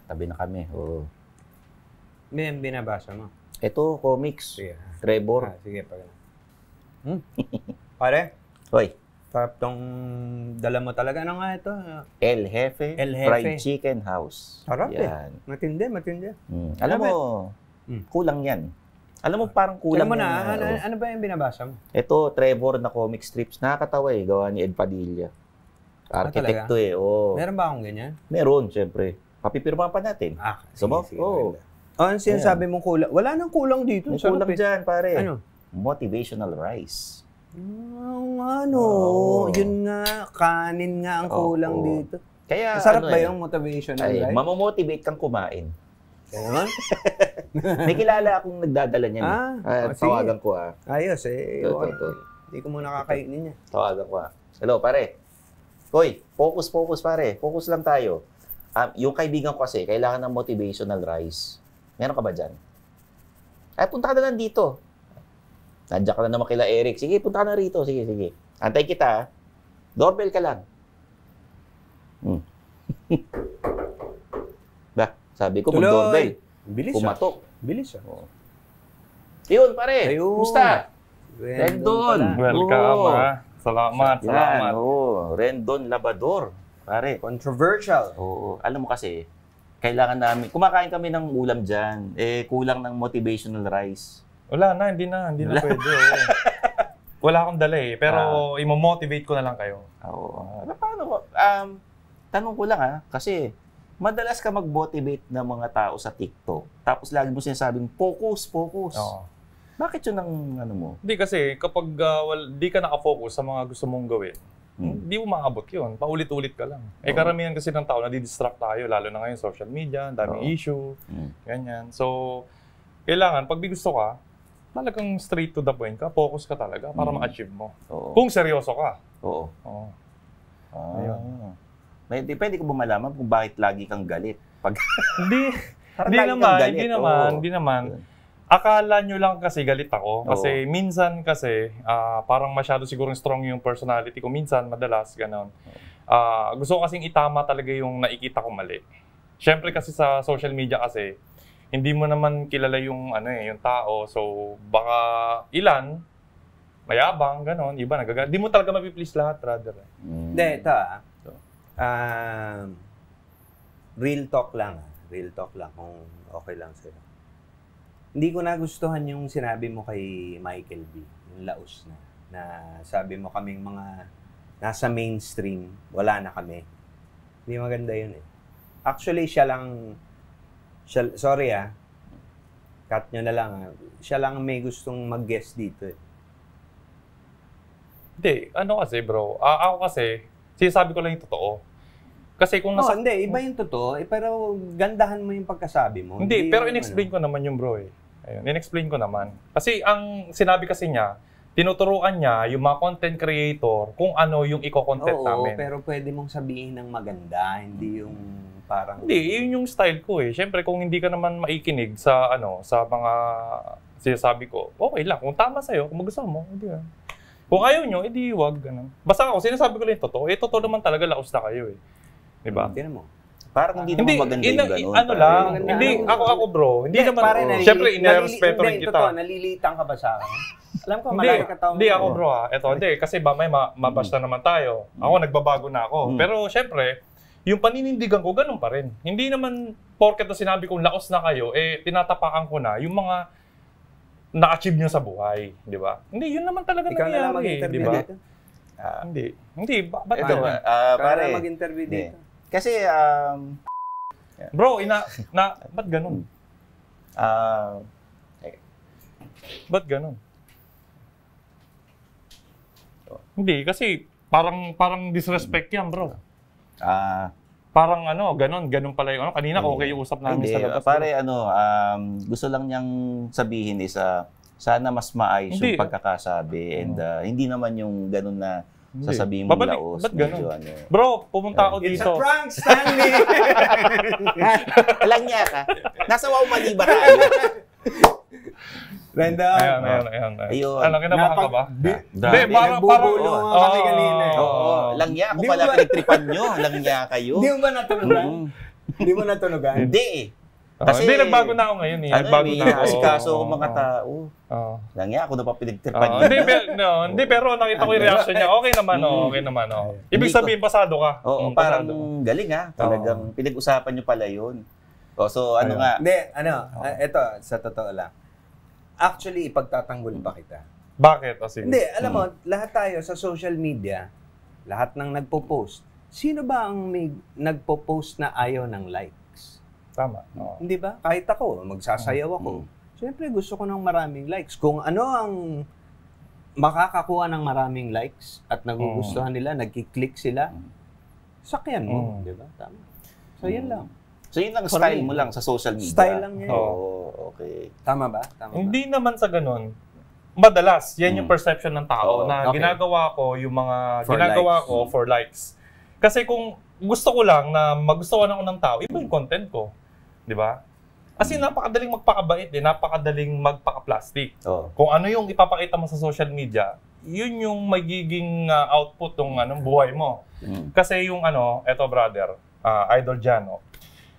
tabi na kami. Oo. May binabasa mo? Ito, comics. Sige. Trevor. Sige, pag Pare? Hoy. Sarap tong dala mo talaga. Ano nga ito? El Jefe, Fried Chicken House. Sarap yan. Matindi. Alam mo, kulang yan. Alam mo, parang kulang. Alam mo na, ano ba yung binabasa mo? Ito, Trevor na comic strips. Nakakatawa gawa ni Ed Padilla. Arkitekto Oh. Meron ba akong ganyan? Meron, syempre. Papipirma pa natin. Sige. Oo. Ano sinasabi mong kulang? Wala nang kulang dito. May kulang dyan, pare. Ano? Motivational rice. Yun nga, kanin nga ang kulang dito. Kaya, masarap ba yung motivational rice? Mamomotivate kang kumain. Kaya may kilala akong nagdadala niyan. Tawagan ko Ayos Hindi ko muna kakainin niya. Tawagan ko Hello, pare. Hoy, focus pare. Focus lang tayo. Yung kaibigan ko kasi, kailangan ng motivational rice. Meron ka ba dyan? Ay, punta ka na lang dito. Nandiyan ka na naman kila Eric. Sige, punta ka na rito. Sige. Antay kita. Doorbell ka lang. Sabi ko, mag-doorbell. Bilis Pumatok. Bilis Yun, pare. Kumusta? Rendon. Welcome, Salamat. Rendon Labrador. Pare. Controversial. Oo. Alam mo kasi, kailangan namin, kumakain kami ng ulam dyan, kulang ng motivational rice. Wala na, hindi na pwede. Wala akong dala pero imo-motivate ko na lang kayo. Oo. Paano ko? Tanong ko lang kasi madalas ka mag-motivate ng mga tao sa TikTok, tapos lagi mo sinasabing, focus. Oo. Bakit yun ang mo? Hindi kasi, kapag di ka nakafocus sa mga gusto mong gawin, hindi mo maabot yun. Paulit-ulit ka lang. Karamihan kasi ng tao, nadidistract tayo, lalo na ngayon, social media, daming issue, ganyan. So, kailangan, pag gusto ka, talagang straight to the point ka, focus ka talaga para ma-achieve mo. Kung seryoso ka. Oo. Pwede ko ba malaman kung bakit lagi kang galit? Hindi naman. Akala nyo lang kasi galit ako. Kasi minsan parang masyado siguro strong yung personality ko. Minsan, madalas, gano'n. Gusto ko kasing itama talaga yung nakikita ko mali. Siyempre kasi sa social media kasi, hindi mo naman kilala yung yung tao. So, baka ilan, mayabang, gano'n. Iba, nagagalit. Hindi mo talaga mapiplease lahat, rather. Hindi, ito real talk lang. Real talk lang kung okay lang sa'yo. Hindi ko nagustuhan yung sinabi mo kay Michael B. Yung laos na sabi mo kaming mga nasa mainstream, wala na kami. Hindi maganda yun Actually, sorry cut nyo na lang siya lang may gustong mag-guest dito Hindi, kasi bro, ako kasi, sinasabi ko lang yung totoo. Kasi kung hindi, iba yung totoo, pero gandahan mo yung pagkasabi mo. Hindi pero in-explain ko naman yung bro Ayun, in-explain ko naman. Kasi ang sinabi kasi niya, tinuturuan niya yung mga content creator kung ano yung i-content namin. Oo, pero pwede mong sabihin ng maganda, hindi yung parang... Hindi, yun yung style ko Siyempre, kung hindi ka naman maikinig sa sa mga sinasabi ko, okay lang. Kung tama sa'yo, kung gusto mo, hindi yan. Kung ayaw nyo, edi wag, ganun. Basta ako, sinasabi ko lang yung totoo. Totoo naman talaga, laos na kayo Diba? Hindi mo. Parang hindi naman maganda yung gano'n. Hindi, ako bro. Hindi naman, siyempre, inirespeto rin kita. Totoo, nalilitang ka ba sa akin? Alam ko, malaki ka tao. Hindi ako bro hindi, kasi may mabasta naman tayo. Ako, nagbabago na ako. Pero siyempre, yung paninindigan ko, ganun pa rin. Hindi naman, porket na sinabi kong laos na kayo, tinatapakan ko na yung mga na-achieve nyo sa buhay. Di ba? Hindi, yun naman talaga nangyayari. Ikaw na lang mag-interview dito? Hindi. Ba't ito, pare, mag-interview dito. Kasi, bro, ba't ganun? Ba't ganun? Hindi, kasi parang disrespect yan, bro. Parang ganun pala yung kanina okay yung usap namin sa labas. Pare, gusto lang niyang sabihin sana mas maayos yung pagkakasabi and hindi naman yung ganun na sasabihin mo laos. Ba't ganun? Bro, pumunta ako dito. It's a prank, Stanley! Alam niya ka. Nasa Wow Mali ba tayo? Renda. Ayun. Kinamahan ka ba? Hindi, parang bubulong kami kanina. Lang niya, ako pala pinagtripan nyo. Lang niya kayo. Hindi mo ba natulungan? Hindi mo natunugan? Hindi eh. Kasi, hindi, nagbago na ako ngayon eh. Nagbago na ako. Asikaso ako mga tao. Langya, ako na pa pinagtirpan niya. Hindi, pero nakita ko yung reaction niya. Okay naman, okay naman. Ibig sabihin, pasado ka. Oo, parang galing Talagang pinag-usapan niyo pala yun. So, ano nga? Hindi, ito, sa totoo lang. Actually, ipagtatanggol pa kita. Bakit? Sige. Hindi, alam mo, lahat tayo sa social media, lahat ng nagpo-post, sino ba ang may nagpo-post na ayaw ng likes? Tama. Hindi ba? Kahit ako, magsasayaw ako. Siyempre, gusto ko ng maraming likes. Kung ano ang makakakuha ng maraming likes at nagugustuhan nila, nagki-click sila, sakyan mo. Di ba? Tama. So, yun lang. So, yun ang style mo lang sa social media? Style lang yan. Okay. Tama ba? Hindi naman sa ganun. Madalas, yan yung perception ng tao na ginagawa ko yung mga ginagawa ko for likes. Kasi kung gusto ko lang na magustuhan ako ng tao, iba yung content ko. Di ba? Kasi napakadaling magpakabait napakadaling magpaka-plastic. Kung ano yung ipapakita mo sa social media, yun yung magiging output ng buhay mo. Kasi yung eto brother, idol dyan,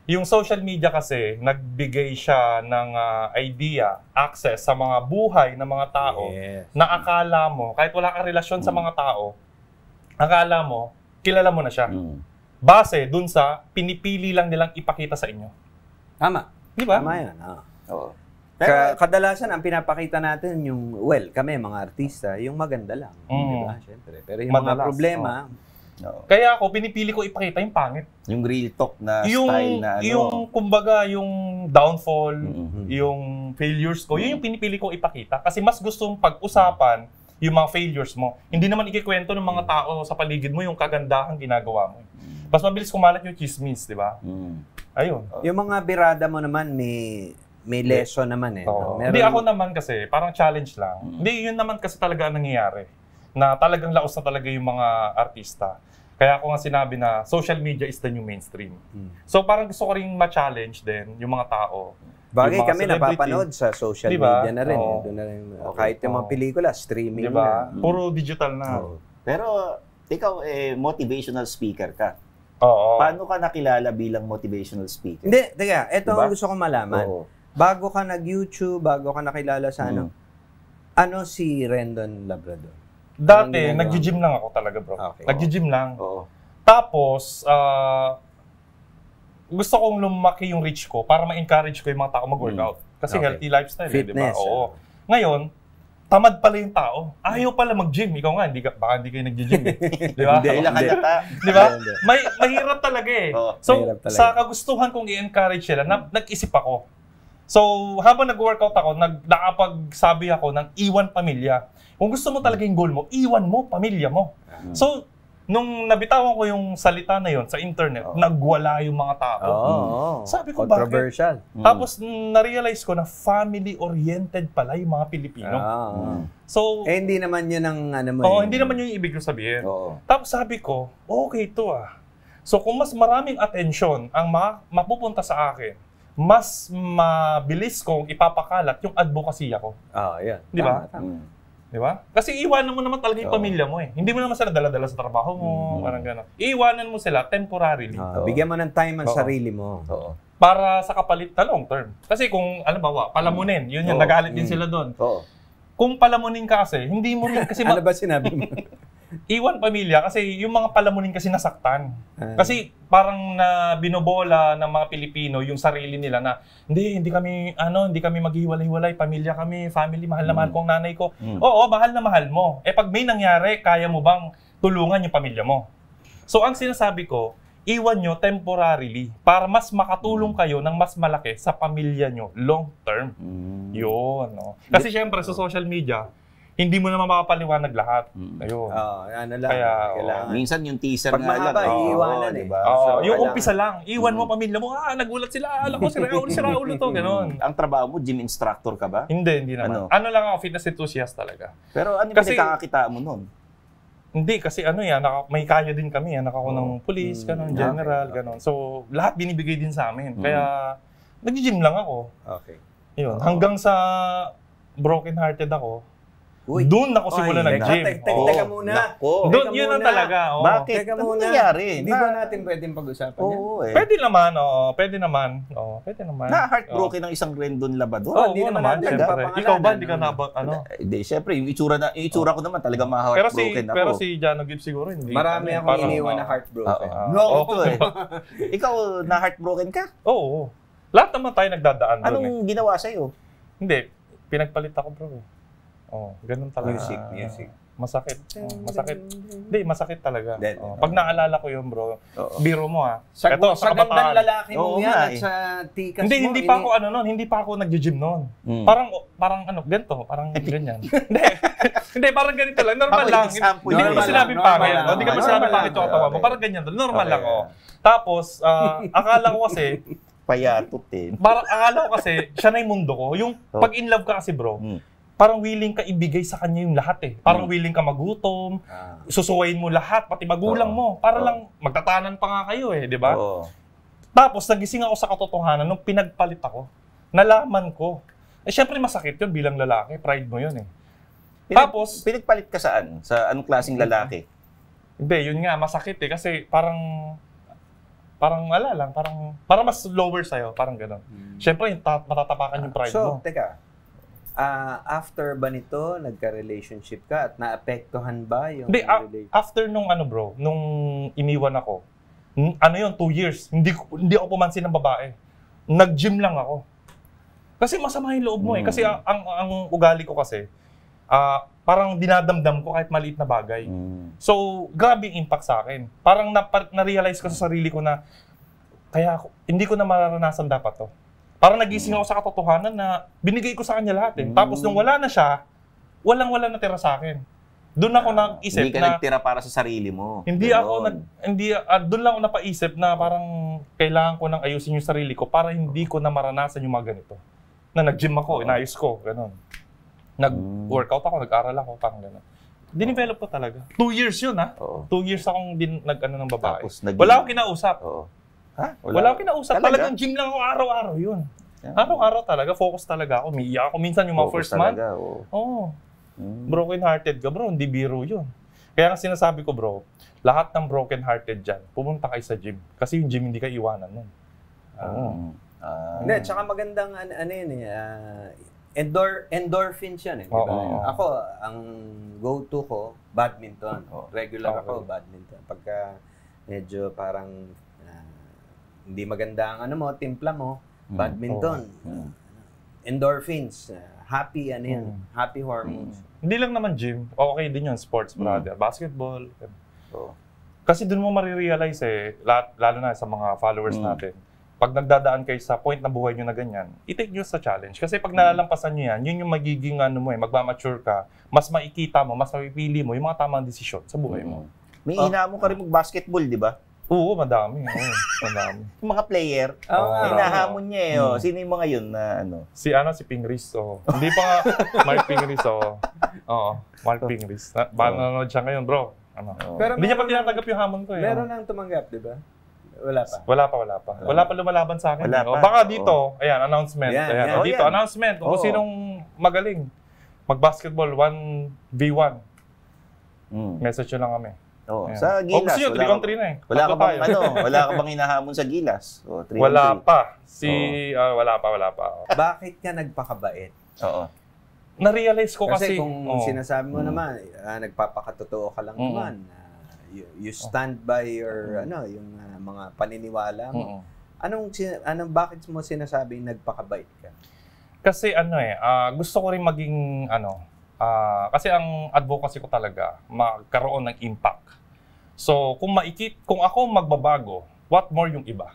yung social media kasi, nagbigay siya ng idea, access sa mga buhay ng mga tao na akala mo, kahit wala kang relasyon sa mga tao, akala mo, kilala mo na siya. Base dun sa pinipili lang nilang ipakita sa inyo. Tama. Di ba? Tama yan. Pero kadalasan, ang pinapakita natin yung, kami mga artista, yung maganda lang. Di ba? Siyempre. Pero yung mga problema, kaya ako, pinipili ko ipakita yung pangit. Yung real talk na style na Yung, kumbaga, yung downfall, yung failures ko, yun yung pinipili ko ipakita. Kasi mas gustong pag-usapan yung mga failures mo. Hindi naman ikikwento ng mga tao sa paligid mo yung kagandahan ginagawa mo. Mas mabilis kumalat yung chismis, di ba? Ayun. Yung mga birada mo naman, may lesson naman eh. No? Hindi ako naman kasi, parang challenge lang. Hindi, yun naman kasi talaga ang nangyayari. Na talagang laos na talaga yung mga artista. Kaya ako nga sinabi na social media is the new mainstream. So parang gusto ko rin ma-challenge din yung mga tao. Bagay kami napapanood sa social media na rin. Doon na rin. Kahit yung mga pelikula, streaming na. Puro digital na. Pero ikaw, motivational speaker ka. Oo. Paano ka nakilala bilang motivational speaker? Hindi, teka, ito ang gusto ko malaman. Bago ka nag-YouTube, bago ka nakilala sa ano si Rendon Labrador? Dati, nag-gym lang ako talaga, bro. Nag-gym lang. Tapos, gusto kong lumaki yung reach ko para ma-encourage ko yung mga tao mag-workout. Kasi healthy lifestyle, fitness, di ba? Oo. Ngayon, tamad pala yung tao. Ayaw pala mag-gym. Ikaw nga, baka hindi kayo nag-gym. Di ba? Di ba? Mahirap talaga eh. So, sa kagustuhan kong i-encourage sila, nag-isip ako. So, habang nag-workout ako, nakapagsabi ako ng iwan pamilya. Kung gusto mo talaga yung goal mo, iwan mo pamilya mo. So, nung nabitawan ko yung salita na yon sa internet, nagwala yung mga tao. Sabi ko, controversial. Bakit? Tapos, na-realize ko na family-oriented pala yung mga Pilipino. So, hindi naman yun ang ano mo. Hindi naman yun yung ibig ko sabihin. Tapos sabi ko, okay to So, kung mas maraming atensyon ang mapupunta sa akin, mas mabilis kong ipapakalat yung advocacy ako. Yan. Di ba? Di ba? Kasi iwanan mo naman talaga yung pamilya mo eh. Hindi mo naman sila dala-dala sa trabaho mo, parang gano'n. Iwanan mo sila temporarily. Bigyan mo ng time ang sarili mo. Para sa kapalit na long term. Kasi kung, palamunin, yun yung nagalit din sila doon. Kung palamunin ka kasi, hindi mo rin kasi... Ano ba sinabi mo? Iwan pamilya kasi yung mga palamunin kasi nasaktan. Kasi parang na binobola ng mga Pilipino yung sarili nila na hindi kami maghiwalay-hiwalay, pamilya kami, family, mahal na mahal ko ang nanay ko. Oo, mahal na mahal mo. Pag may nangyari, kaya mo bang tulungan yung pamilya mo? So ang sinasabi ko, iwan nyo temporarily para mas makatulong kayo ng mas malaki sa pamilya nyo long term. Yun, no? Kasi syempre sa social media, hindi mo naman mapapaliwanag lahat. Ayun. Ano lang. Kaya, minsan yung teaser pag nga lang. Pag mahaba, iiwanan diba? Yung umpisa lang. Iwan mo pamilya mo. Nagulat sila. Alam ko, si Raul to. Ganon. Ang trabaho mo, gym instructor ka ba? Hindi naman. Ano lang ako, fitness enthusiast talaga. Pero ano yung pinagkakakita mo nun? Hindi, kasi may kaya din kami. Anak ako ng police, ganon, general, ganon. So, lahat binibigay din sa amin. Kaya, nag-gym lang ako. Okay. Yun. Hanggang sa broken-hearted ako, Uy. Doon ako simula Ay, nag-gym. Teka muna. Nako. Doon, Teka yun ang muna. talaga. Oo. Bakit? Teka Ano muna. nangyari? Hindi ba natin pwedeng pag-usapan yan? Oo eh. Pwede naman, oo. Pwede naman. Oo, pwede naman. Na-heartbroken ng isang Rendon Labador? Oo, hindi oo naman naman, natin syempre. papangalanan, Ikaw ba, hindi ka ano? na, ano? Hindi, syempre, yung itsura ko naman talaga ma-heartbroken ako. Pero si Jano Gibbs siguro hindi. Marami akong Parang, iniwan na oo. heartbroken. Oo, ito eh. Ikaw, na-heartbroken ka? Oo. Lahat naman tayo nagdadaan doon eh. Anong ginawa sa'yo? Hindi, pinagpalit ako bro. Oh, ganun talaga. Music. Masakit. Oh, masakit. Hindi, masakit talaga. Then, Oh, pag naalala ko yun bro, Oo. biro mo ha. Sa Sa gandang kabataan. lalaki Oo mo yan nga at eh. sa tikas mo. Hindi pa ako ano noon, hindi pa ako nagji-gym noon. Mm. Parang ano, ganito, parang ganyan. Hindi. Hindi, parang ganito lang, normal Ako, lang. example Hindi yun. ko sinabing Normal pangit. lang. Hindi ko Normal sinabing lang. pangit yung katawan mo. Okay. Parang ganyan lang, normal Okay. lang oh. Tapos, akala ko kasi, Payatot eh. parang akala ko kasi, siya na yung mundo ko. Yung Oh. pag in love ka kasi bro, Mm. parang willing ka ibigay sa kanya yung lahat eh. Parang willing ka magutom, susuwayin mo lahat, pati magulang Oo. mo. Para Oo. lang magtatanan pa nga kayo eh, di ba? Oo. Tapos nagising ako sa katotohanan nung pinagpalit ako. Nalaman ko. Eh syempre masakit yun bilang lalaki, pride mo yun eh. Tapos, Pinagpalit ka saan? Sa anong klaseng lalaki? hindi, yun nga, masakit eh. Kasi parang wala lang, parang mas lower sa'yo, parang gano'n. Syempre, matatapakan yung pride mo. So, teka. After ba nito, nagka-relationship ka at naapektuhan ba yung Hindi, relationship? after nung ano bro, nung iniwan ako, ano yun, 2 years, hindi ako pumansin ng babae. Nag-gym lang ako. Kasi masama yung loob mo eh. Kasi ang ugali ko kasi, parang dinadamdam ko kahit maliit na bagay. So, grabe yung impact sa akin. Parang na-realize ko sa sarili ko na, kaya hindi ko na mararanasan dapat to. Parang nagising ako sa katotohanan na binigay ko sa kanya lahat eh. Tapos nung wala na siya, walang-wala na tira sa akin. Doon ako nag-isip Hindi ka na nagtira para sa sarili mo. hindi Ganon. ako doon lang ako napaisip na parang kailangan ko nang ayusin yung sarili ko para hindi ko na maranasan yung mga ganito. Na nag-gym ako, inayos ko, gano'n. Nag-workout ako, nag-aral ako, parang gano'n. Dinevelop ko talaga. 2 years yun ha. Oo. 2 years akong nag-ano ng babae. Tapos naging- Wala akong kinausap. Oo. Ha? Wala akong kinausap. Talaga? Talagang gym lang ako araw-araw yun. Yeah. Araw-araw talaga, focus talaga ako. Umiiyak ako minsan yung mga Focus first month. talaga, oo. Oo. Broken-hearted ka bro, hindi biro yun. Kaya nga sinasabi ko bro, lahat ng broken-hearted dyan, pumunta kayo sa gym. Kasi yung gym hindi ka iwanan nun. Oo. Hindi, tsaka magandang ano yun eh, endorphins yan eh. Di ba? Oo. Ako, ang go-to ko, badminton. Regular Okay. ako, badminton. Pagka medyo parang hindi maganda ang ano mo, timpla mo, badminton. Endorphins, happy ano yan, happy hormones. Hindi lang naman gym, okay din yun, sports brother. Basketball. Oo. Kasi dun mo marirealize eh, lalo na sa mga followers natin, pag nagdadaan kayo sa point na buhay nyo na ganyan, i-take nyo sa challenge. Kasi pag nalalampasan nyo yan, yun yung magiging ano mo eh, magmamature ka, mas makikita mo, mas mapipili mo yung mga tamang desisyon sa buhay mo. May hinamon ka rin mag-basketball, di ba? Oo, madami. Oo, madami. Yung mga player, hinahamon niya eh. Oh. Sino yung mga yun na ano? Si Ping Riz, oh. Hindi pa nga, Mark Ping Riz, oh. Oo, Mark Ping Riz. Nanonood siya ngayon, bro. Ano? Pero Hindi niya pa tinatanggap yung hamon ko eh. meron nang tumanggap, di ba? Wala pa. Wala pa lumalaban sa akin. Wala Oh, pa. baka dito, ayan, announcement. Yan, Ayan, yan. oh, dito, yan. announcement. Kung Oo. sinong magaling. Mag-basketball, 1v1. Message nyo lang kami. Oh, Ayan. sa O, Gilas. gusto nyo, 3 on 3 na eh. Wala ka Tatlo bang tayo. wala ka bang hinahamon sa Gilas? Oh, 3 on Wala 3. pa. Wala pa. Bakit ka nagpakabait? Oo. Na-realize ko Kasi kasi, kung oh, sinasabi mo naman, nagpapakatotoo ka lang naman. You stand by your yung mga paniniwala mo. Bakit mo sinasabing nagpakabait ka? kasi gusto ko rin maging kasi ang advocacy ko talaga magkaroon ng impact. So kung ako magbabago, what more yung iba?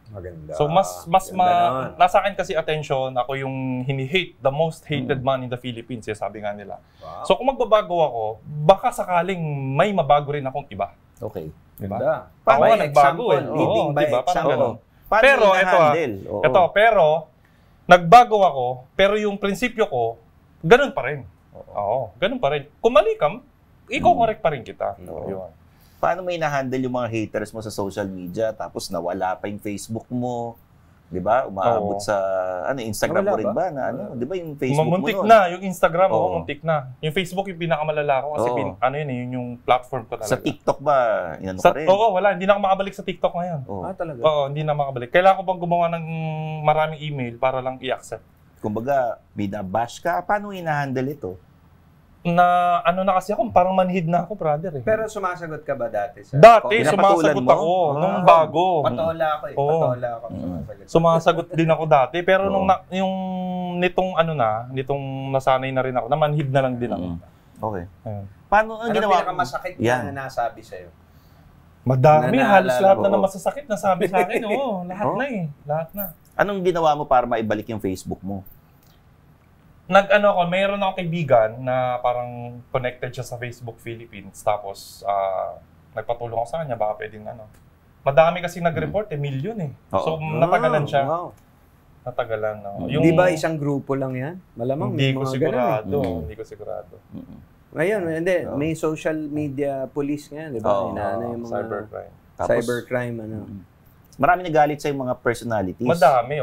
Maganda. So nasa akin kasi attention, ako yung hini-hate, the most hated man in the Philippines, sabi nga nila. Wow. So kung magbabago ako, baka sakaling may mabago rin akong iba. Okay. Diba? Ganda. Ako By nga nagbago eh. example, leading by diba? Parang example. ganun. Paano Pero mo ito na-handle? Oo. pero nagbago ako, pero yung prinsipyo ko, ganun pa rin. Oo, ganun pa rin. Kung mali ka, i-correct pa rin kita. Yun. Paano mo na-handle yung mga haters mo sa social media tapos nawala pa yung Facebook mo? Di ba? Umaabot Oo. sa, Instagram Wala mo rin ba? ba? Di ba yung Facebook mo Muntik nun? na, yung Instagram Oo. muntik na. Yung Facebook yung pinakamalala ko kasi Oo. yun yung platform ko talaga. Sa TikTok ba? Inano ka rin? Oo, wala. Hindi na ako makabalik sa TikTok ngayon. Oo. Talaga? Oo, hindi na makabalik. Kailangan ko bang gumawa ng maraming email para lang i-accept. Kumbaga, may na-bash ka. Paano hinahandle ito? Na na kasi ako, parang manhid na ako, brother eh. Pero sumasagot ka ba dati? Sa Dati, Pinapatulan sumasagot mo? ako nung Ah. bago. Patola ako eh. Oo. Patola ako. Sumasagot. Sumasagot din ako dati. Pero Oo. yung nitong nitong nasanay na rin ako, namanhid na lang din ako. Okay. Ayun. Paano ang Ano ginawa mo? pinakamasakit Yan. na nasabi sa'yo? Madami, halos lahat na Oo. ng masasakit na sabi sa akin. Oo, lahat na eh. Lahat na. Anong ginawa mo para maibalik yung Facebook mo? Mayroon ako kaibigan na parang connected siya sa Facebook Philippines. Tapos, nagpatulong ako sa kanya, baka pwedeng Madami kasi nag-report million eh. So, natagalan siya. Wow. Natagalan. Di ba isang grupo lang yan? Malamang Hindi may ko mga sigurado. ganun eh. Hindi ko sigurado. Ngayon, hindi. May social media police nga, di ba? Inaano yung mga Cybercrime. cybercrime, Marami nagalit sa mga personalities. Madami,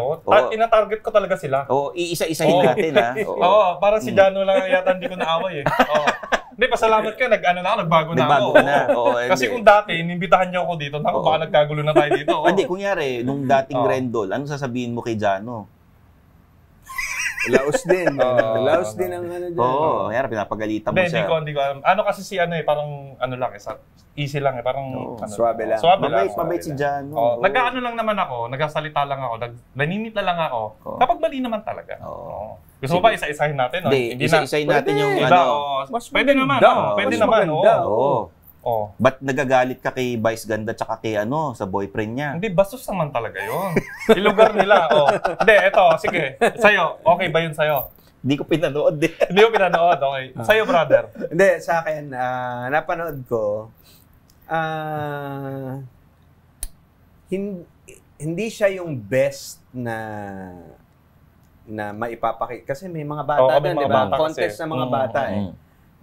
Ina-target ko talaga sila. Iisa-isahin natin, ha? Oo, parang si Jano lang yata hindi ko naaway eh. Oo. Hindi, pasalamat ka, nagbago na Nagbago ako. ka na. Oo, Kasi hindi. kung dati, inimbitahan niyo ako dito, baka nagkagulo na tayo dito. Oo. Hindi, kunyari, nung dating Rendol, anong sasabihin mo kay Jano? Laos din. Laos din ang dyan. Oo, kaya pinapagalitan mo siya. Hindi ko alam. Kasi si parang lang easy lang eh, parang Suwabe lang. Suwabe lang. Mabait si Jano. Nag-ano lang naman ako, nagsasalita lang ako, naninita lang ako. Kapag mali naman talaga. Oo. Gusto mo ba isa-isahin natin? Hindi, isa-isahin natin yung Pwede naman, pwede naman. Oo. Ba't nagagalit ka kay Vice Ganda tsaka kay sa boyfriend niya? Hindi, bastos naman talaga yun. Ilugar nila. Hindi, eto, sige. Sa'yo, okay ba yun sa'yo? Hindi ko pinanood eh. Hindi ko pinanood, okay. Sa'yo, brother. Hindi, sa akin, napanood ko, hindi siya yung best na maipapakita. Kasi may mga bata may doon, mga di ba? bata Contest kasi. ng mga bata eh.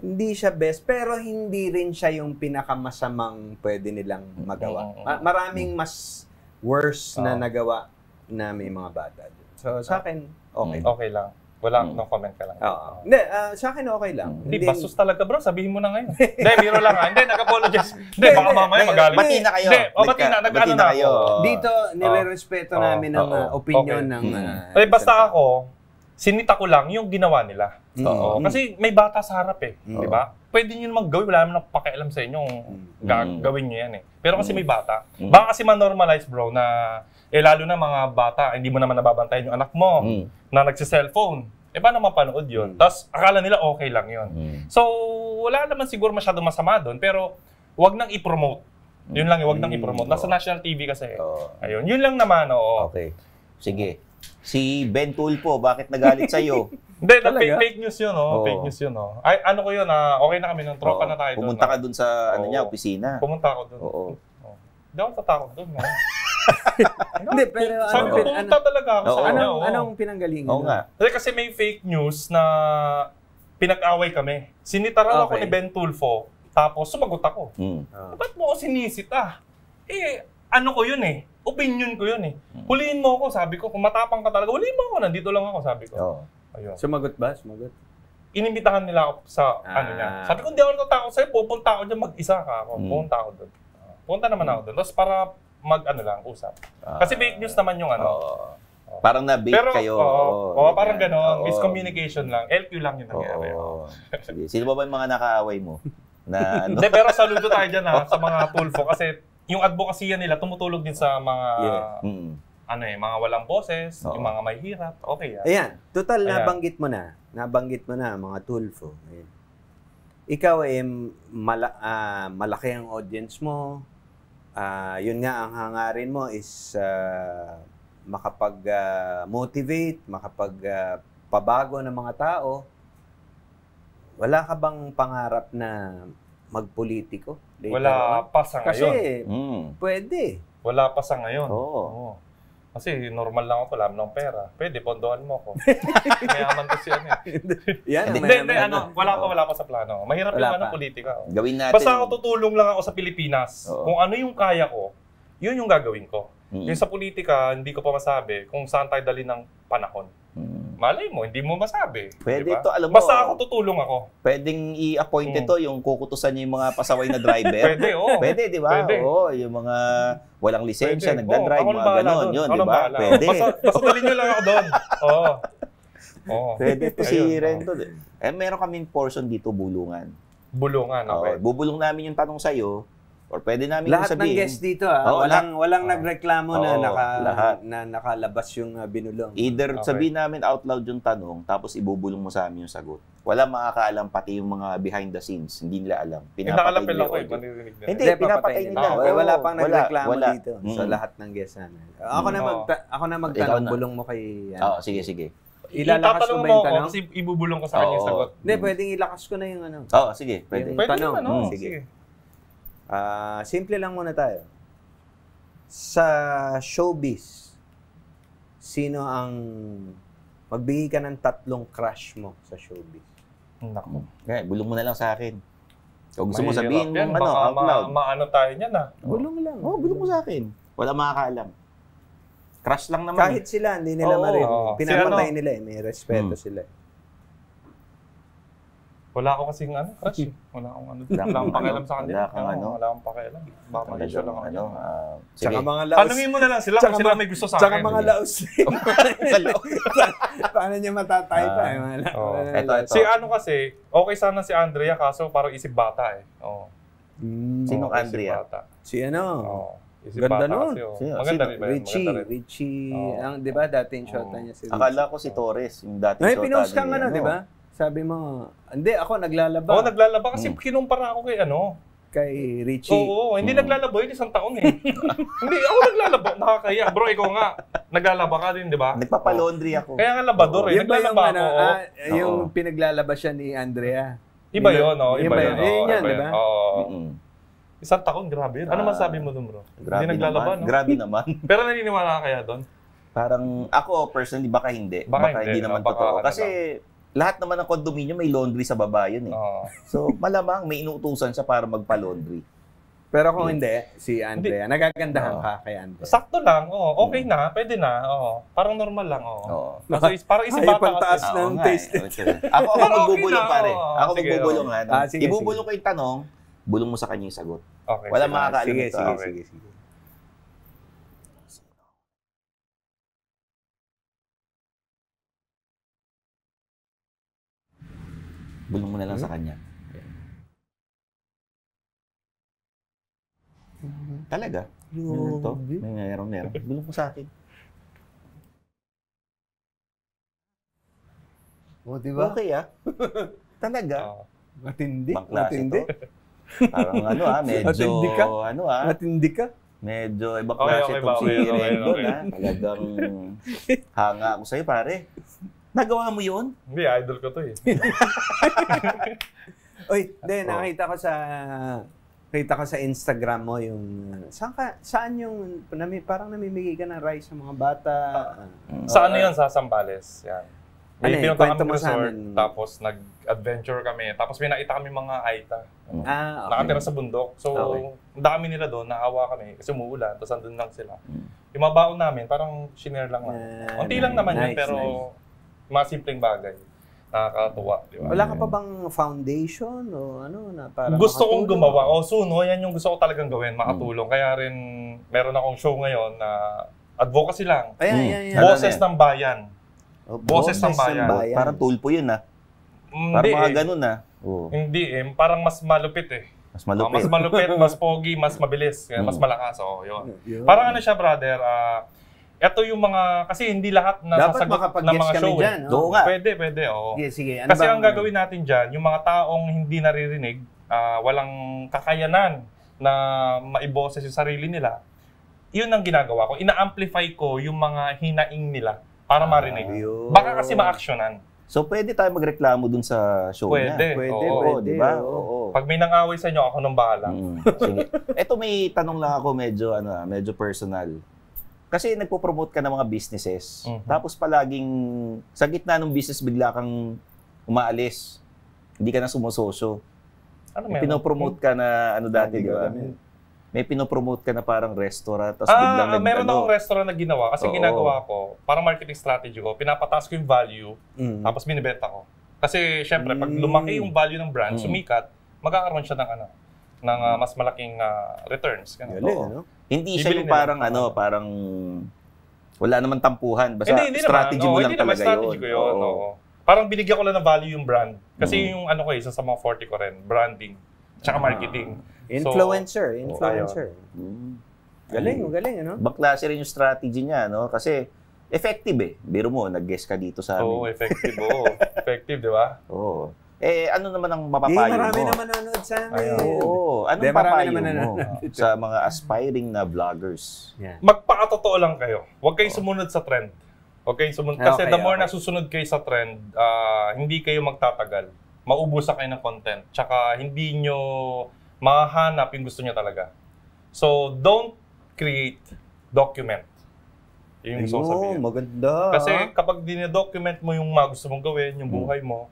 Hindi siya best, pero hindi rin siya yung pinakamasamang pwede nilang magawa. Maraming mas worse na nagawa na may mga bata doon. So, sa akin, okay. Okay lang. Wala, no comment ka lang. Oo. Hindi, sa akin okay lang. Hindi, bastos talaga bro, sabihin mo na ngayon. Hindi, biro lang ha. Hindi, nag-apologize. Hindi, baka mamaya magalit. Bati na kayo. Hindi, bati na, nag-ano na kayo. ako. Dito, nire-respeto namin ang opinion ng... Basta ako, sinita ko lang yung ginawa nila. Kasi may bata sa harap eh. Di ba? Pwede nyo naman gawin, wala naman pakialam sa inyo kung gagawin nyo yan eh. Pero kasi may bata. Baka kasi ma-normalize bro na, lalo na mga bata, hindi mo naman nababantayan yung anak mo na nagsi-cellphone. Paano mapanood yun? Tapos akala nila okay lang yun. So, wala naman siguro masyadong masama doon, pero wag nang i-promote. Yun lang, wag nang i-promote. Nasa national TV kasi. Ayun, yun lang naman, Okay. Sige. Si Ben Tulfo, bakit nagalit sa'yo? Hindi, fake news yun, Fake news yun, Ay, ano ko yun, okay na kami nung tropa na tayo doon. Pumunta ka doon sa, opisina. Pumunta ako doon. Oo. Hindi ako tatakot doon, Hindi, pero sabi ko, pumunta talaga ako sa kanya. Anong pinanggalingan? Oo nga. Kasi may fake news na pinag-away kami. Sinitaran ako ni Ben Tulfo, tapos sumagot ako. Ba't mo ako sinisit ano ko yun eh. Opinion ko yun eh. Huliin mo ako, sabi ko. Kung matapang ka talaga, huliin mo ako. Nandito lang ako, sabi ko. Ayun. Sumagot ba? Sumagot? Inimbitahan nila ako sa niya. Sabi ko, hindi ako natatakot sa'yo. Pupunta ako dyan, mag-isa ka ako. Pupunta ako doon. Pupunta naman ako doon. Tapos para usap. Kasi fake news naman yung Parang na-bait kayo. Parang gano'n. Miscommunication lang. LQ lang yung nangyari. Sige. Sino ba yung mga nakaaway mo? Na Hindi, pero saludo tayo dyan sa mga Tulfo. Kasi yung advocacy nila tumutulog din sa mga mga walang boses, yung mga may hirap. Okay yan. Ayan, total nabanggit mo na. Nabanggit mo na mga Tulfo. Ayan. Ikaw malaki ang audience mo. Yun nga ang hangarin mo is makapag-motivate, makapag-pabago ng mga tao. Wala ka bang pangarap na magpolitiko? Wala pa sa ngayon. Kasi pwede. Wala pa sa ngayon. Oo. Kasi normal lang ako, wala akong pera. Pwede, pondohan mo ako. Mayaman ko siya. Wala pa sa plano. Mahirap yung politika. Gawin natin. Basta ako tutulong lang ako sa Pilipinas. Kung ano yung kaya ko, yun yung gagawin ko. Yung sa politika, hindi ko pa masabi kung saan tayo dali ng panahon. Malay mo, hindi mo masabi. Pwede diba? ito, alam mo. Basta ako, tutulong ako. Pwedeng i-appoint ito yung kukutusan niyo yung mga pasaway na driver. Pwede, oo. Pwede, di ba? Pwede. Oo, yung mga walang lisensya, Pwede. nagdadrive, Ako na mga bahala ganon. doon. Yun, Ako di na ba? bahala. Pwede. Basta dalhin nyo lang ako doon. Oo. Oo. Pwede ito si Ayun, Rento. Meron kaming portion dito, bulungan. Bulungan, okay. Bubulong namin yung tanong sa'yo, or pwede namin Lahat ng sabihin. guest dito, Oo, walang nagreklamo Oo, lahat. na nakalabas yung binulong. Either Okay. sabihin namin out loud yung tanong, tapos ibubulong mo sa amin yung sagot. Wala makakaalam, pati yung mga behind the scenes. Hindi nila alam. Nakalapil nila ako yung audio. manirinig nila. Hindi, Hindi, pinapatay papatay nila. nila. Oo, Wala pang nagreklamo wala. dito sa lahat ng guest namin. Ako na Oo. ako na Ikaw magtanong, na. bulong mo kay Oo, sige, sige. Ilalakas ko Itatanong ba mo yung ako tanong? kasi ibubulong ko sa kanya yung Oo. sagot. Hindi, pwedeng ilakas ko na yung ano. Oo, sige, pwede. Yung Pwede tanong. naman, oo. Sige. Sige. Simple lang muna tayo. Sa showbiz, sino ang magbigay ka ng 3 crush mo sa showbiz? Naku. Kaya, bulong mo na lang sa akin. Kung gusto mo Mahirap sabihin yan. mo, Baka out loud. maano tayo niyan, ah. Bulong lang. Oo, bulong mo sa akin. Wala makakaalam. Crush lang naman. Kahit sila, hindi nila Oo. marinig. Oo. Pinapatay Si ano? nila eh. May respeto sila eh. Wala ako kasing ano, crush. Wala akong ano. Wala Wala akong kang pakialam ano, sa kanila. wala kang Oo, ano. Wala akong pakialam. Baka mag-issue lang ako. Ano, sige. Tsaka mga laos. Tanungin mo na lang sila kung sila may gusto sa Tsaka akin. mga laos. Paano niya matatay pa eh? Mga laos. Oo. Ito. Si ano kasi, okay sana si Andrea kaso parang isip bata eh. Oo. Sinong Oo, Andrea? Isip bata. Si ano? Oo. Isip Ganda bata nun. kasi. Oh. Sino? Maganda rin ba yun? Richie. Maganda rin. Richie. Oo. Ang, di ba, dati yung shot Oo. niya si Richie. Akala ko si Torres, yung dating Ay, shota pinost kang ni, ano, di ba? Sabi mo, hindi, ako naglalaba. Oo, naglalaba kasi kinumpara ako kay ano. Kay Richie. Oo, hindi naglalaba yun isang taon eh. Hindi, ako naglalaba. Nakakaya. Bro, ikaw nga. Naglalaba ka din, di ba? Nagpapalaundry ako. Kaya nga labador eh. Yun ba yung, Naglalaba ano, ako. oo. yung Oo. pinaglalaba siya ni Andrea? Iba yun, oh. Yun Iba ba yun. yun? Yun oo, yan, iba di ba? yun. Oo. Mm-mm. Isang taon, grabe yun. Ano masabi mo dun, bro? Grabe Hindi naglalaba, naman. no? Grabe naman. Pero naniniwala ka kaya doon? Parang ako personally baka hindi. Baka Baka hindi hindi, naman no? Baka totoo. ano Kasi lahat naman ng condominium may laundry sa baba yun eh. Oo. So malamang may inuutusan siya para magpa-laundry. Pero kung hindi, si Andrea, nagagandahan Oo. ka kay Andrea. Sakto lang, oo. Okay na, pwede na. Oo. Parang normal lang, oo. Oo. Kasi parang isip Ayaw bata pang taas kasi. ng Oo nga taste. Ako Pero okay magbubulong na, pare. oo. Ako Sige, magbubulong oo. ha. Sige, Ibubulong ko yung tanong, bulong mo sa kanya yung sagot. Okay. Wala sige. makakaalam Sige, ito. sige, Okay. sige, sige. Bulong mo na lang sa kanya. Talaga? Ito? Meron. Bulong mo sa akin. O, diba? Okay ah. Talaga? Oo. Matindi. Ibang klase Matindi. to. Parang ano medyo Matindi ka? ano Matindi ka? medyo ibang Okay, klase okay itong ba? si Okay, Rendon okay. Talagang hanga ako sa'yo pare. Nagawa mo yun? Hindi, idol ko to eh. Oy, nakita ko sa Instagram mo yung saan yung parang namimigay ka ng rice sa mga bata. Sa ano yun? Sa Sambales. Yan. Ano May eh, pinunta kwento kami mo sa resort, amin. tapos nag-adventure kami. Tapos may nakita kami mga Aita. Okay. Nakatira sa bundok. So, Okay. ang dami nila doon, naawa kami kasi umuulan, tapos andun lang sila. Yung mga baon namin, parang shinare lang namin. Unti lang naman yun, nice, pero mga simpleng bagay. Nakakatuwa, di ba? Wala ka pa bang foundation o ano na para Gusto kong makatulong? gumawa. O, soon, yan yung gusto ko talagang gawin, makatulong. Kaya rin, meron akong show ngayon na advocacy lang. Ayan. Boses ng bayan. Boses ng bayan. Parang tulpo yun ah. Parang Hindi mga eh. ganun ah. Oo. Hindi eh. Parang mas malupit eh. Mas Mas malupit. malupit, mas pogi, mas mabilis, mas malakas. Oh, yun. Yun. Parang ano siya, brother, ito yung mga, kasi hindi lahat Dapat nasasagot ng makapag-guess mga kami show dyan. eh. no? Oo nga. Pwede, oo. Sige. Ano Kasi bang- ang gagawin natin dyan, yung mga taong hindi naririnig, walang kakayanan na maiboses yung sarili nila, yun ang ginagawa ko. Ina-amplify ko yung mga hinaing nila para marinig. yun. Baka kasi ma-actionan. So pwede tayo magreklamo dun sa show niya. Pwede. Pwede, oo. Oo, pwede. di ba? oo. Oo. Pag may nang-away sa inyo, ako nang bahala. Sige. Ito may tanong lang ako medyo personal. Kasi nagpo-promote ka ng mga businesses. Mhm. Tapos palaging sa gitna ng business bigla kang umaalis. Hindi ka na sumusosyo. Ano meron? Pinopromote ka na ano dati, Hindi di ko ba? alam yun. may pinopromote ka na parang restaurant, tapos biglang meron akong restaurant na ginawa. Kasi Oo. ginagawa ko, parang marketing strategy ko, pinapataas ko yung value, tapos binibenta ko. Kasi syempre, pag lumaki yung value ng brand, sumikat, magkakaroon siya ng mas malaking returns. Ganun. Galing, Oo. ano? Hindi siya Bibili yung nila. parang wala naman tampuhan. Basta Hindi strategy naman. mo lang Hindi naman talaga strategy yun. ko yun. Oo. Parang binigyan ko lang ng value yung brand. Kasi yung isa sa mga forte ko rin, branding, tsaka marketing. Influencer. Galing. Galing, ano? Ibang klase rin yung strategy niya, no? Kasi effective eh. Biro mo, nag-guest ka dito sa Oo, amin. effective. Oo, effective, di ba? Oo. Ano naman ang Di, mapapayo marami mo? naman nanonood sa amin. Ayun. Oo. Anong Di, marami papayo naman mo nanonood. sa mga aspiring na vloggers? Yan. Magpakatotoo lang kayo. Huwag kayong sumunod sa trend. Huwag kayong sumunod. Kasi Okay, the more okay. nasusunod kayo sa trend, hindi kayo magtatagal. Maubusan kayo ng content. Tsaka hindi nyo mahanap yung gusto nyo talaga. So, don't create, document. Yun yung gusto kong sabihin. Maganda. Kasi kapag dine-document mo yung mga gusto mong gawin, yung buhay mo,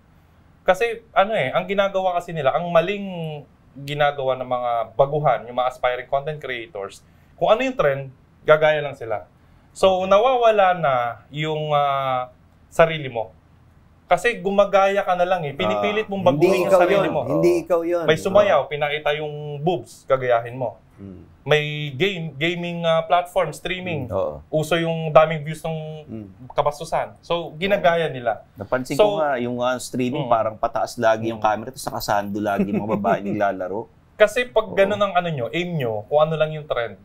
kasi ang ginagawa kasi nila, ang maling ginagawa ng mga baguhan, yung mga aspiring content creators, kung ano yung trend, gagaya lang sila. So, nawawala na yung sarili mo. Kasi gumagaya ka na lang eh. Pinipilit mong baguhin yung sarili mo. Hindi ikaw yun. May sumayaw, pinakita yung boobs, gagayahin mo. May gaming platform, streaming. Oo. Uso yung daming views ng kabastusan. So, ginagaya nila. Napansin So, ko nga, yung streaming parang pataas lagi yung camera, tapos nakasando lagi yung mga babae naglalaro. Kasi pag ganun ang aim nyo, kung ano lang yung trend,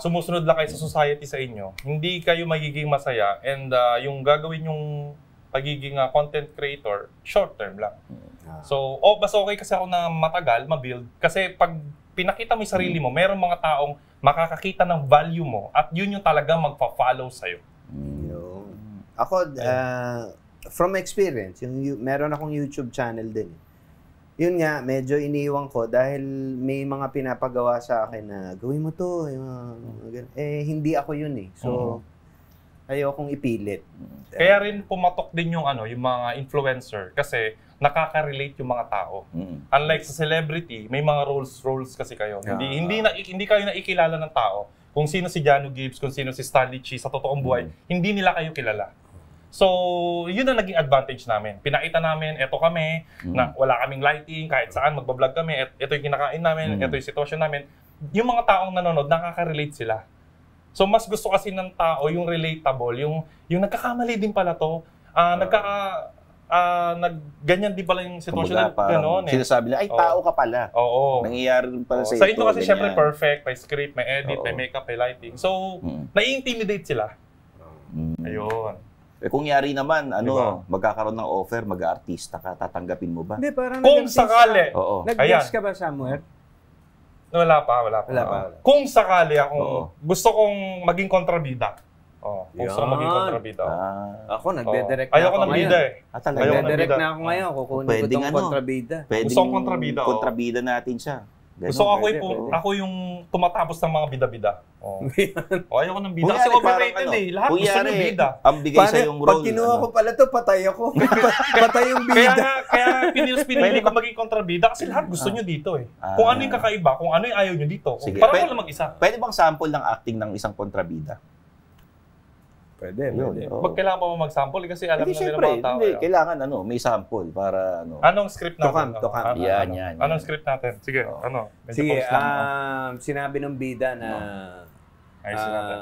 sumusunod lang kayo sa society sa inyo, hindi kayo magiging masaya and yung gagawin yung pagiging content creator, short term lang. So, mas okay kasi ako na matagal, mabuild. Kasi pag pinakita mo yung sarili mo, merong mga taong makakakita ng value mo at yun yung talagang magpa-follow sa'yo. Ako, from experience, meron akong YouTube channel din. Yun nga, medyo iniwan ko dahil may mga pinapagawa sa akin na gawin mo to. Hindi ako yun eh. So, ayokong ipilit. Kaya rin pumatok din yung yung mga influencer kasi nakaka-relate yung mga tao. Unlike sa celebrity, may mga roles kasi kayo. Hindi kayo nakikilala ng tao. Kung sino si Jano Gibbs, kung sino si Stanley Chi sa totoong buhay, hindi nila kayo kilala. So, yun ang naging advantage namin. Pinakita namin, eto kami, na wala kaming lighting, kahit saan, magbablog kami, eto yung kinakain namin, eto yung sitwasyon namin. Yung mga taong nanonood, nakaka-relate sila. So, mas gusto kasi ng tao, yung relatable, yung nagkakamali din pala to, ganyan din pala yung sitwasyon na gano'n eh. Sinasabi nila, ay, tao ka pala. Oo. Nangyayari rin pala sa Sa ito. ito kasi ganyan. syempre perfect, may script, may edit, may makeup, may lighting. So, nai-intimidate sila. Ayun. Kung yari naman, Diba? magkakaroon ng offer, mag-artista ka, tatanggapin mo ba? Hindi, parang Kung sakali, Oo. Nag-guess ka ba somewhere? wala pa. Kung sakali akong gusto kong maging kontrabida. Gusto kong maging kontrabida. Ako, nagdedirect na Ayoko ako ng ngayon. bida eh. Talaga. Ayoko ng Nagdedirect bida. na ako ngayon. Kukunin ko Pwedeng itong kontrabida. Pwedeng Gusto kong kontrabida, kontrabida natin siya. Ganun. Gusto ko pwede. ako yung tumatapos ng mga bida-bida. Ayoko ng bida. Kunyari, Kasi parang overrated eh. Lahat gusto kunyari, ng bida. ang bigay sa yung role. Pag kinuha ko pala to, patay ako. Patay yung bida. Kaya pinili ko maging kontrabida kasi lahat gusto nyo dito eh. Kung ano yung kakaiba, kung ano yung ayaw nyo dito. Sige. Parang ako lang mag-isa. Pwede bang sample ng acting ng isang kontrabida? Pwede. Wag kailangan pa mag-sample kasi alam Hindi, na nila syempre, mga tao. hindi. Kailangan may sample para Anong script natin? Tukam. Yan. Anong script natin? Sige, medyo Sige, pause lang. sinabi ng bida na... Ayos natin.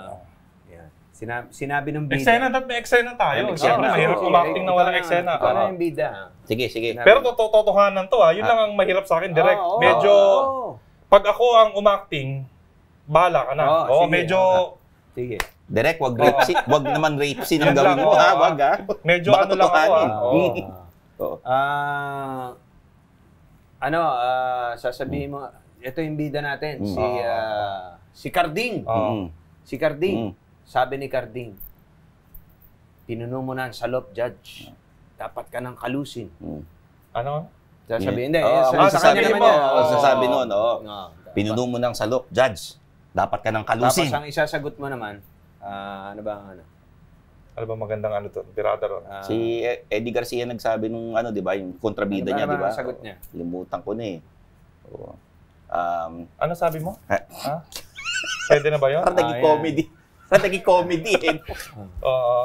Yan. Sinabi ng bida... Eksena, may eksena tayo. May eksena. Siyempre, mahirap umacting na walang eksena. Ikaw na yung bida. Sige. Pero totohanan to yun lang ang mahirap sa akin, direct. Medyo, pag ako ang umacting, bahala ka na. Medyo... Sige. Direct, wag naman rape scene ang Yan gawin lang, mo, ha? Wag, ha? Medyo Baka ano lang ako, totohanin. Oo. Sasabihin mo, ito yung bida natin, si Carding. Si Carding. Sabi ni Carding, pinuno mo na ang salop, Judge. Dapat ka nang kalusin. Ano? Sasabihin, hindi. Sasabi kanya mo, naman yan. sasabi nun, pinuno mo ng salop, Judge. Dapat ka ng kalusin. Tapos ang isasagot mo naman, ano ba ang ano? Ano ba magandang tirada ron? Si Eddie Garcia nagsabi nung di ba, yung kontrabida niya, di ba? Ano ba ang sagot niya? Limutan ko na eh. Oo. Ano sabi mo? Ha? Ha? Pwede na ba yun? Parang naging comedy. Parang naging comedy eh.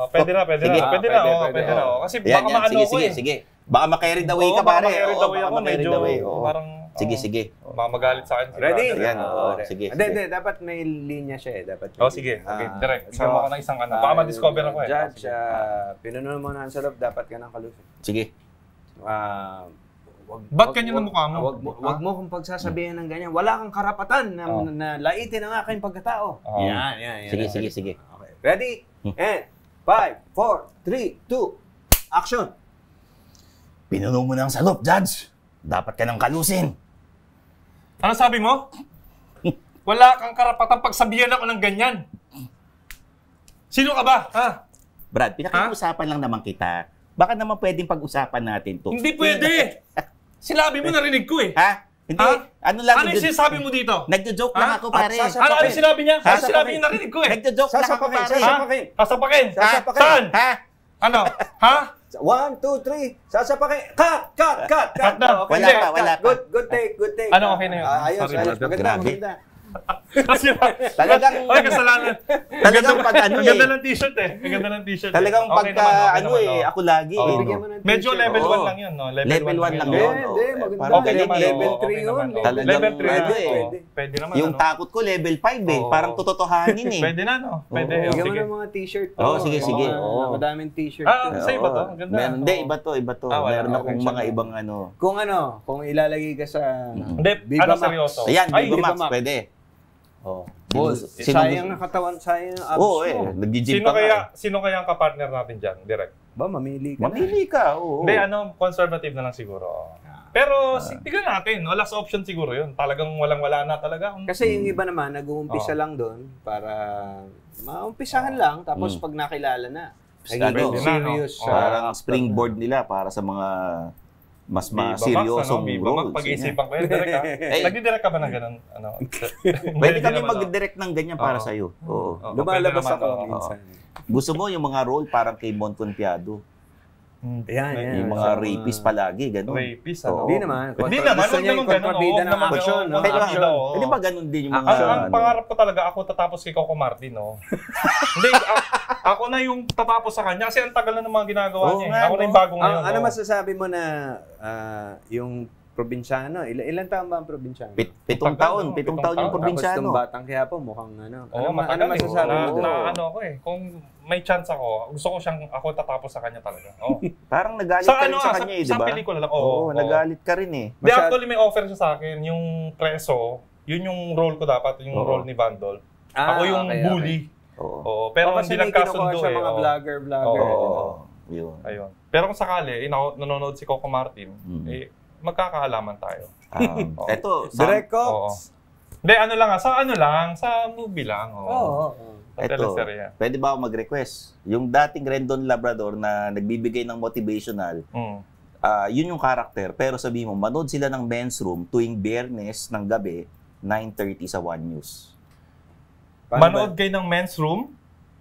Pwede na, pwede Sige. na. Pwede na, pwede na. Kasi Yan, baka yan. maano Sige, ko sige, eh. sige. Baka ma-carried away ka, Baka pare. ma-carried away ako. baka ma-carried Medyo away. Oo. parang... Sige, sige. Baka magalit sa akin. Ready? Ayan, oo. Sige, Hindi, sige. dapat may linya siya eh. Dapat may Oh, sige. Okay, direct. So, Bigyan mo ako ng isang ano. Baka ma-discover ako eh. Judge, Sige. pinuno mo na sa loob, dapat ka ng kalusin. Sige. Ba't ganyan ang mukha mo? Wag mo kung pagsasabihin ng ganyan. Wala kang karapatan na laitin ang aking pagkatao. Yan. Sige, sige, sige. Okay. Ready? And 5, 4, 3, 2, action! Pinuno mo ng salop, Judge. Dapat ka ng kalusin. Ano sabi mo? Wala kang karapatang pagsabihan ako ng ganyan. Sino ka ba? Ha? Brad, pinakikusapan lang naman kita. Baka naman pwedeng pag-usapan natin to. Hindi pwede. Sinabi mo, narinig ko eh. Ha? Hindi. Ha? Ano lang? Ano yung sinasabi mo dito? Nagjo-joke lang ako, pare. Ano yung sinabi niya? Ano sinabi niya, narinig ko eh? Nagjo-joke lang ako, pare. Sasapakin. Sasapakin. Sasapakin. Saan? Ha? Ano? Ha? 1, 2, 3, sasapakin. Cut! Cut na. Okay. Wala pa, wala pa. Good take. Ano, okay na yun? Ayos, Sorry, ayos. brother. Grabe. Maganda. Kasi Talagang- Ay, kasalanan. Talagang pag ano Ang ganda eh. ng t-shirt eh. Ang ganda ng t-shirt. Talagang Okay pagka naman, okay ano naman, eh, oh. ako lagi Oo. eh. Bigyan no? mo ng Medyo t-shirt. level Oo. 1 lang yun, no? Level 1 lang Hindi, yun. hindi, Oo. maganda. Parang Okay ganyan naman, eh. level okay 3 naman, yun. oh. Talagang Level 3 ano na. eh. Oo. Pwede naman, Yung ano? takot ko level 5 eh. Oo. Parang tototohanin eh. Pwede na, no? Pwede. Oo. Oh, Bigyan mo sige. ng mga t-shirt. Oo, sige, sige. Oo. Oo. Madaming t-shirt. Sa iba to? Ang ganda. Meron, hindi, Oo. iba to. Ah, wala. Meron akong Okay, mga siya. ibang ano. Kung ilalagay ka sa Hindi, Viva ano Max. seryoso? Ayan, Ay, Viva Viva Max, Max. pwede. Oh. Sino Sayang ang katawan, sayang ang abs Oo mo. nag-gym pa nga. Sino kaya ang kapartner natin dyan? Direct. Ba, mamili ka na. Mamili ka, oo. Hindi, conservative na lang siguro. Pero, tignan natin. Last option siguro yun. Talagang walang-wala na talaga. Kasi yung iba naman, nag-uumpisa lang doon para maumpisahan lang, tapos pag nakilala na, nagiging Pwede na, serious. no? Parang actor springboard nila para sa mga mas Viva Max, seryosong Viva Max, roles. pag-iisipan ko yun. Direct ka. Eh. Nagdi-direct ka ba ng ganun? Ano? Pwede Hindi kami naman, mag-direct ng ganyan para Oo. sa'yo. Oo. Oo. Lumalabas Pwede ako naman, minsan. Gusto mo yung mga role parang kay Mon Confiado. Yan. Yung mga rapist palagi, gano'n. Rapist, Oo. ano? Hindi naman. Hindi naman, Gusto huwag niya naman yung ganun. kontrabida Huwag ng naman action. ganun. no? Kontrabida, oo. Hindi ba ganun din yung mga... Ang pangarap ko talaga, ako tatapos kay Coco Martin, no? Hindi, ako na yung tatapos sa kanya kasi ang tagal na ng mga ginagawa Oo niya. nga, Ako na yung no? bagong ngayon. Ano no? masasabi mo na yung probinsyano, ilan taon ba ang probinsyano? Pitong taon yung Tapos itong probinsyano. batang Quiapo, mukhang ano. Oo, Ano matagal eh. masasabi mo doon? Ano ako eh. Kung may chance ako, gusto ko siyang ako tatapos sa kanya talaga. Oh. Parang nagalit ka rin sa kanya eh, di sa ba? pelikula lang. Oo, nagalit ka rin eh. Di, actually may offer siya sa akin. Yung preso, yun yung role ko dapat, yung Oo. role ni Vandal. Ako yung bully. Oo. Oo, pero kasi hindi may kinukuha nagkasundo siya eh. mga oo. vlogger. Oo. Yun. Ayun. Pero kung sakali, nanonood si Coco Martin, eh, magkakaalaman tayo. Oo. Eto, Direct Oo. Cox. Hindi, ano lang, sa movie lang. Oo. Sa Eto, teleserye. pwede ba ako mag-request? Yung dating Rendon Labrador na nagbibigay ng motivational, yun yung karakter. Pero sabi mo, manood sila ng Men's Room tuwing Biyernes ng gabi, 9:30 sa One News. Manood kayo ng Men's Room?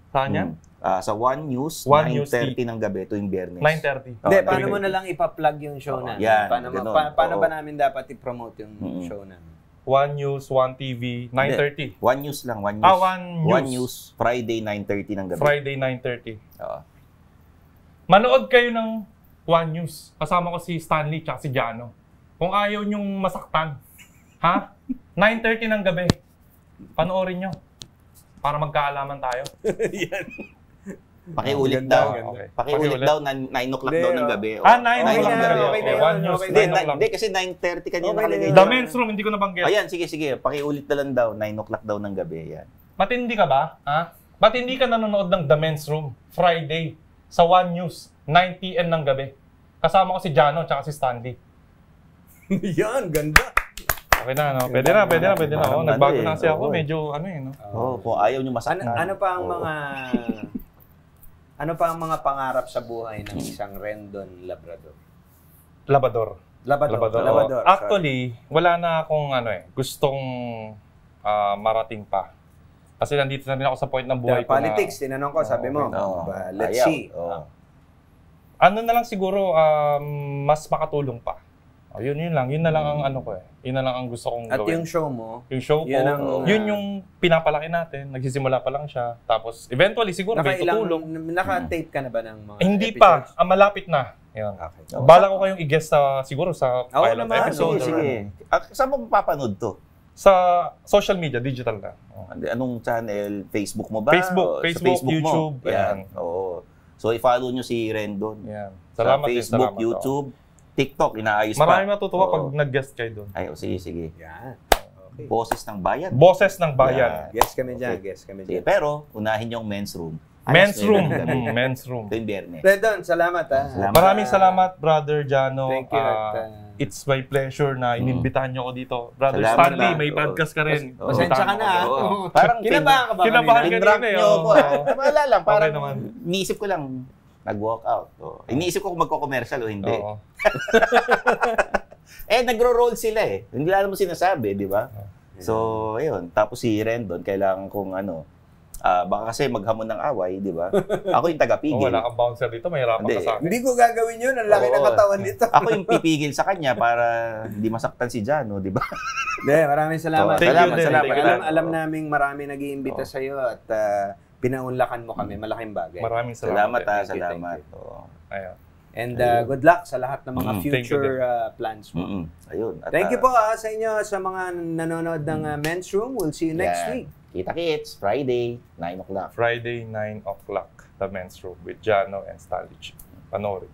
Saan yan? Sa One News, One News 9:30 ng gabi tuwing Biyernes. 9:30. Hindi, Oo, paano tuwing- mo na lang ipa-plug yung show na? yan, Paano, ganun. paano Oo. ba namin dapat i-promote yung show na? One News, One TV, 9:30. One News lang, One News. One News. One News, Friday 9:30 ng gabi. Friday, 9:30. Oo. Manood kayo ng One News. Kasama ko si Stanley at si Jano. Kung ayaw nyong masaktan, ha? 9:30 ng gabi. Panoorin nyo. Para magkaalaman tayo. Pakiulit Ganda, daw. ganda. Okay. Pakiulit daw, 9 o'clock daw ng gabi. 9 Okay o'clock na, na rin. okay na yun, One News, okay na Hindi, 9 o'clock. hindi kasi 9:30 kanina Okay na nakalagay. yun. The dyan. Men's Room, hindi ko nabanggit. Ayan, sige. Pakiulit na lang daw, 9 o'clock daw ng gabi. Ayan. Matindi ka ba? Ha? Ba't hindi ka nanonood ng The Men's Room? Friday. Sa One News. 9 p.m. ng gabi. Kasama ko si Jano at si Stanley. Yan, ganda. Okay na, no? Pwede na. Oh, Parang nagbago ano na eh, kasi ako. oo. Medyo, no? Oo, kung ayaw nyo masaktan. Ano pa ang Oo. mga ano pa ang mga pangarap sa buhay ng isang Rendon Labrador? Labrador. Labrador. Actually, wala na akong gustong marating pa. Kasi nandito na rin ako sa point ng buhay ko Politics, tinanong ko, sabi mo. Oo. Let's Ayaw. see. Oo. Ano na lang siguro, mas makatulong pa. Oh, yun lang. Yun na lang ang ano ko eh. Yun na lang ang gusto kong At gawin. yung show mo, Yung show ko, yun yung pinapalaki natin. Nagsisimula pa lang siya. Tapos, eventually, siguro may tutulong. naka-tape ka na ba ng mga Hindi episodes? pa. Malapit na. Yun. Okay. Bala ko kayong i-guest siguro sa pilot naman. episode. Sige. Saan mo mapapanood to? Sa social media, digital na. Oh. Anong channel? Facebook mo ba? Facebook, O sa Facebook, YouTube. Mo? Yan. Oo. So, i-follow nyo si Rendon. Yan. Sa Salamat Facebook, salamat, YouTube, TikTok, inaayos Marami pa. matutuwa Oo. pag nag-guest kayo doon. Ay, sige, sige. Yan. Okay. Boses ng bayan. Boses ng bayan. Guess kami dyan, Okay. guess kami Sige, dyan. pero, unahin yung men's room. Men's Alas room. 9 ng gabi. Men's room. Ito yung biyernes. Rendon, salamat ha. Salamat. Maraming salamat, Brother Jano. Thank you. It's my pleasure na inimbitahan niyo ako dito. Brother Salamat Stanley, na. may podcast ka rin. Oo. Pasensya ka na ha. Oo. Parang Kinabahan ka ba Kinabahan kanina? ka Pinrap rin eh, nyo oo. ako. Wala lang. Parang naman. iniisip ko lang, nag-walk out. Iniisip ko kung magko-commercial o hindi. Oo. Nagro-roll sila eh. Hindi lang mo sinasabi, di ba? So, ayun. Tapos si Rendon, kailangan kong baka kasi maghamon ng away, di ba? Ako yung tagapigil. Wala kang bouncer dito, mahirapan ka Hindi. sa akin. Hindi ko gagawin yun. Ang laki ng Oo. katawan nito. Ako yung pipigil sa kanya para hindi masaktan si Jano, di ba? Hindi, maraming salamat. Thank you din. Salamat. Thank you. Alam naming marami nag-iimbita Oo. sa iyo at pinaunlakan mo kami. Malaking bagay. Maraming Salamat, salamat. eh. Thank you, salamat. thank Oo. Ayun. And Ayun. good luck sa lahat ng mga Mm, thank you future plans mo. Ayun. At, Thank you po sa inyo sa mga nanonood ng Men's Room. We'll see you next week. Kita kits, Friday, 9 o'clock. Friday, 9 o'clock, The Men's Room with Jano and Stanley. Panoorin.